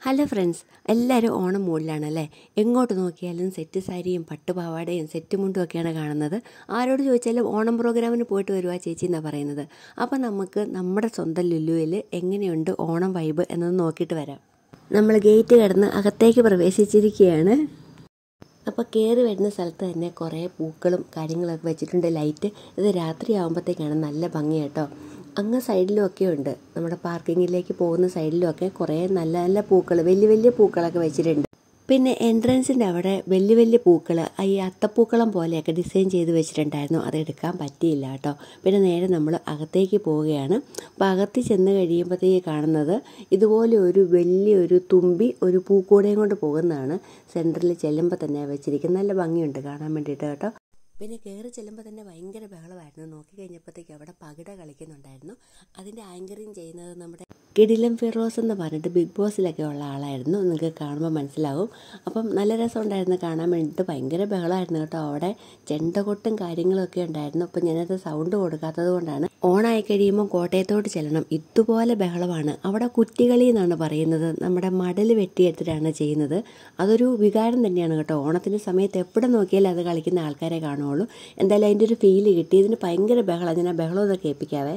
Hello friends, എല്ലാവരും ഓണം മൂഡിലാണല്ലേ. എങ്ങോട്ട് നോക്കിയാലും സെറ്റ് സാരിയും പട്ടുപാവാടയും സെറ്റ് മുണ്ടും ഒക്കെയാണ് കാണുന്നത്. ആരോട് ചോദിച്ചാലും ഓണം പ്രോഗ്രാമിന് പോയിട്ട് വരുവാ ചേച്ചി എന്നാണ് പറയുന്നത്. അപ്പോൾ നമുക്ക് നമ്മുടെ സ്വന്തം ലുലുവിൽ എങ്ങനെയുണ്ട് ഓണം വൈബ് എന്നൊന്ന് നോക്കിയിട്ട് വരാം. നമ്മൾ ഗേറ്റ് കടന്ന് അകത്തേക്ക് പ്രവേശിച്ചിരിക്കുകയാണ്. അപ്പോൾ കയറി വരുന്ന സ്ഥലത്ത് തന്നെ കുറേ പൂക്കളും കാര്യങ്ങളൊക്കെ വെച്ചിട്ടുണ്ട്. ലൈറ്റ് ഇത് രാത്രി ആകുമ്പോഴത്തേക്കാണ് നല്ല ഭംഗി കേട്ടോ. അങ്ങ് സൈഡിലുമൊക്കെ ഉണ്ട്, നമ്മുടെ പാർക്കിങ്ങിലേക്ക് പോകുന്ന സൈഡിലുമൊക്കെ കുറേ നല്ല നല്ല പൂക്കൾ, വലിയ വലിയ പൂക്കളൊക്കെ വെച്ചിട്ടുണ്ട്. പിന്നെ എൻട്രൻസിൻ്റെ അവിടെ വലിയ വലിയ പൂക്കൾ ഈ അത്തപ്പൂക്കളം പോലെയൊക്കെ ഡിസൈൻ ചെയ്ത് വെച്ചിട്ടുണ്ടായിരുന്നു. അത് എടുക്കാൻ പറ്റിയില്ല കേട്ടോ. പിന്നെ നേരെ നമ്മൾ അകത്തേക്ക് പോവുകയാണ്. അപ്പോൾ അകത്ത് ചെന്ന് കഴിയുമ്പോഴത്തേക്ക് കാണുന്നത് ഇതുപോലെ ഒരു വലിയൊരു തുമ്പി ഒരു പൂക്കൂടയും കൊണ്ട് പോകുന്നതാണ്. സെൻറ്ററിൽ ചെല്ലുമ്പോൾ തന്നെ വെച്ചിരിക്കുന്നത്. നല്ല ഭംഗിയുണ്ട് കാണാൻ വേണ്ടിയിട്ട് കേട്ടോ. പിന്നെ കയറി ചെല്ലുമ്പോൾ തന്നെ ഭയങ്കര ബഹളമായിരുന്നു. നോക്കിക്കഴിഞ്ഞപ്പോഴത്തേക്ക് അവിടെ പകിട കളിക്കുന്നുണ്ടായിരുന്നു. അതിൻ്റെ ആങ്കറിങ് ചെയ്യുന്നത് നമ്മുടെ കിടിലം ഫിറോസ് എന്ന് പറഞ്ഞിട്ട് ബിഗ് ബോസിലൊക്കെ ഉള്ള ആളായിരുന്നു. നിങ്ങൾക്ക് കാണുമ്പോൾ മനസ്സിലാവും. അപ്പം നല്ല രസമുണ്ടായിരുന്നു കാണാൻ വേണ്ടിയിട്ട്. ഭയങ്കര ബഹളമായിരുന്നു കേട്ടോ. അവിടെ ചെണ്ടകൊട്ടും കാര്യങ്ങളൊക്കെ ഉണ്ടായിരുന്നു. അപ്പം ഞാനത് സൗണ്ട് കൊടുക്കാത്തത് കൊണ്ടാണ്. ഓണായി കഴിയുമ്പോൾ കോട്ടയത്തോട്ട് ചെല്ലണം. ഇതുപോലെ ബഹളമാണ്. അവിടെ കുറ്റികളി എന്നാണ് പറയുന്നത്. നമ്മുടെ മടൽ വെട്ടിയെടുത്തിട്ടാണ് ചെയ്യുന്നത്. അതൊരു വികാരം തന്നെയാണ് കേട്ടോ. ഓണത്തിൻ്റെ സമയത്ത് എവിടെ നോക്കിയാലും അത് കളിക്കുന്ന ആൾക്കാരെ കാണുള്ളൂ. എന്തായാലും അതിൻ്റെ ഒരു ഫീല് കിട്ടി. ഇതിന് ഭയങ്കര ബഹളം. ഞാൻ ആ ബഹളം ഒന്ന് കേൾപ്പിക്കാവേ.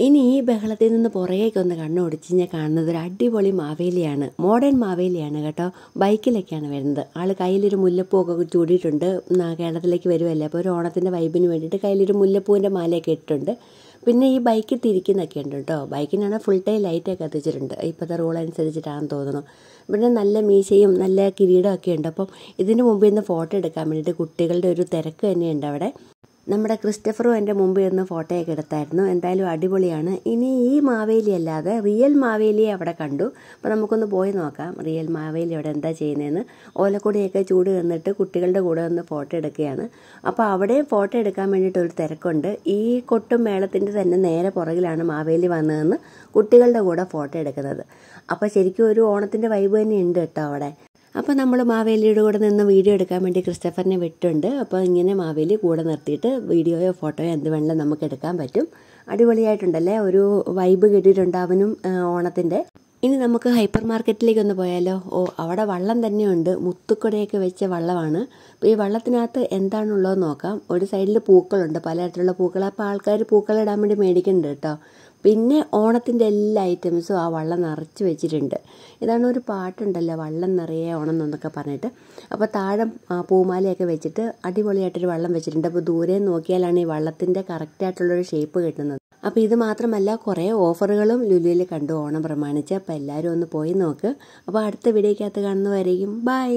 ഇനി ഈ ബഹളത്തിൽ നിന്ന് പുറകേക്കൊന്ന് കണ്ണോടിച്ച് ഞാൻ കാണുന്നത് ഒരു അടിപൊളി മാവേലിയാണ്. മോഡേൺ മാവേലിയാണ് കേട്ടോ. ബൈക്കിലൊക്കെയാണ് വരുന്നത്. ആൾ കയ്യിലൊരു മുല്ലപ്പൂവൊക്കെ ചൂടിയിട്ടുണ്ട്. കേരളത്തിലേക്ക് വരുമല്ലേ, അപ്പോൾ ഒരു ഓണത്തിൻ്റെ വൈബിന് വേണ്ടിയിട്ട് കയ്യിലൊരു മുല്ലപ്പൂവിൻ്റെ മാലയൊക്കെ ഇട്ടിട്ടുണ്ട്. പിന്നെ ഈ ബൈക്കിൽ തിരിക്കുന്നൊക്കെ ഉണ്ട് കേട്ടോ. ബൈക്കിനാണ് ഫുൾ ടൈം ലൈറ്റൊക്കെ കത്തിച്ചിട്ടുണ്ട്. ഇപ്പോഴത്തെ റൂൾ അനുസരിച്ചിട്ടാണെന്ന് തോന്നുന്നു. പിന്നെ നല്ല മീശയും നല്ല കിരീടമൊക്കെ ഉണ്ട്. അപ്പം ഇതിന് മുമ്പിൽ നിന്ന് ഫോട്ടോ എടുക്കാൻ വേണ്ടിയിട്ട് കുട്ടികളുടെ ഒരു തിരക്ക് തന്നെയുണ്ട് അവിടെ. നമ്മുടെ ക്രിസ്റ്റഫറും എൻ്റെ മുമ്പിൽ നിന്ന് ഫോട്ടോയൊക്കെ എടുത്തായിരുന്നു. എന്തായാലും അടിപൊളിയാണ്. ഇനി ഈ മാവേലി അല്ലാതെ റിയൽ മാവേലിയെ അവിടെ കണ്ടു. അപ്പോൾ നമുക്കൊന്ന് പോയി നോക്കാം റിയൽ മാവേലി അവിടെ എന്താ ചെയ്യുന്നതെന്ന്. ഓലക്കൊടിയൊക്കെ ചൂട് നിന്നിട്ട് കുട്ടികളുടെ കൂടെ ഒന്ന് ഫോട്ടോ എടുക്കുകയാണ്. അപ്പോൾ അവിടെയും ഫോട്ടോ എടുക്കാൻ വേണ്ടിയിട്ട് ഒരു തിരക്കുണ്ട്. ഈ കൊട്ടും മേളത്തിൻ്റെ തന്നെ നേരെ പുറകിലാണ് മാവേലി വന്നതെന്ന് കുട്ടികളുടെ കൂടെ ഫോട്ടോ എടുക്കുന്നത്. അപ്പോൾ ശരിക്കും ഒരു ഓണത്തിൻ്റെ വൈബ് തന്നെ ഉണ്ട് കേട്ടോ അവിടെ. അപ്പോൾ നമ്മൾ മാവേലിയുടെ കൂടെ നിന്ന് വീഡിയോ എടുക്കാൻ വേണ്ടി ക്രിസ്റ്റഫറിനെ വിട്ടുണ്ട്. അപ്പോൾ ഇങ്ങനെ മാവേലി കൂടെ നിർത്തിയിട്ട് വീഡിയോയോ ഫോട്ടോയോ എന്ത് വേണമെങ്കിലും നമുക്ക് എടുക്കാൻ പറ്റും. അടിപൊളിയായിട്ടുണ്ടല്ലേ, ഒരു വൈബ് കിട്ടിയിട്ടുണ്ട് അവനും ഓണത്തിൻ്റെ. ഇനി നമുക്ക് ഹൈപ്പർ മാർക്കറ്റിലേക്കൊന്ന് പോയാലോ. അവിടെ വള്ളം തന്നെയുണ്ട്. മുത്തുക്കുടയൊക്കെ വെച്ച വള്ളമാണ്. അപ്പോൾ ഈ വള്ളത്തിനകത്ത് എന്താണുള്ളത് നോക്കാം. ഒരു സൈഡിൽ പൂക്കളുണ്ട്, പലതരത്തിലുള്ള പൂക്കൾ. അപ്പോൾ ആൾക്കാർ പൂക്കളിടാൻ വേണ്ടി മേടിക്കുന്നുണ്ട് കേട്ടോ. പിന്നെ ഓണത്തിൻ്റെ എല്ലാ ഐറ്റംസും ആ വള്ളം നിറച്ച് വെച്ചിട്ടുണ്ട്. ഇതാണ് ഒരു പാട്ടുണ്ടല്ലോ, വള്ളം നിറയെ ഓണം എന്നൊക്കെ പറഞ്ഞിട്ട്. അപ്പോൾ താഴെ പൂമാലയൊക്കെ വെച്ചിട്ട് അടിപൊളിയായിട്ടൊരു വള്ളം വെച്ചിട്ടുണ്ട്. അപ്പോൾ ദൂരെ നോക്കിയാലാണ് ഈ വള്ളത്തിൻ്റെ കറക്റ്റായിട്ടുള്ളൊരു ഷേപ്പ് കിട്ടുന്നത്. അപ്പോൾ ഇത് മാത്രമല്ല, കുറേ ഓഫറുകളും ലുലുവിൽ കണ്ടു ഓണം പ്രമാണിച്ച്. അപ്പോൾ എല്ലാവരും ഒന്ന് പോയി നോക്ക്. അപ്പോൾ അടുത്ത വീഡിയോക്കകത്ത് കാണുന്നവരെയും ബൈ.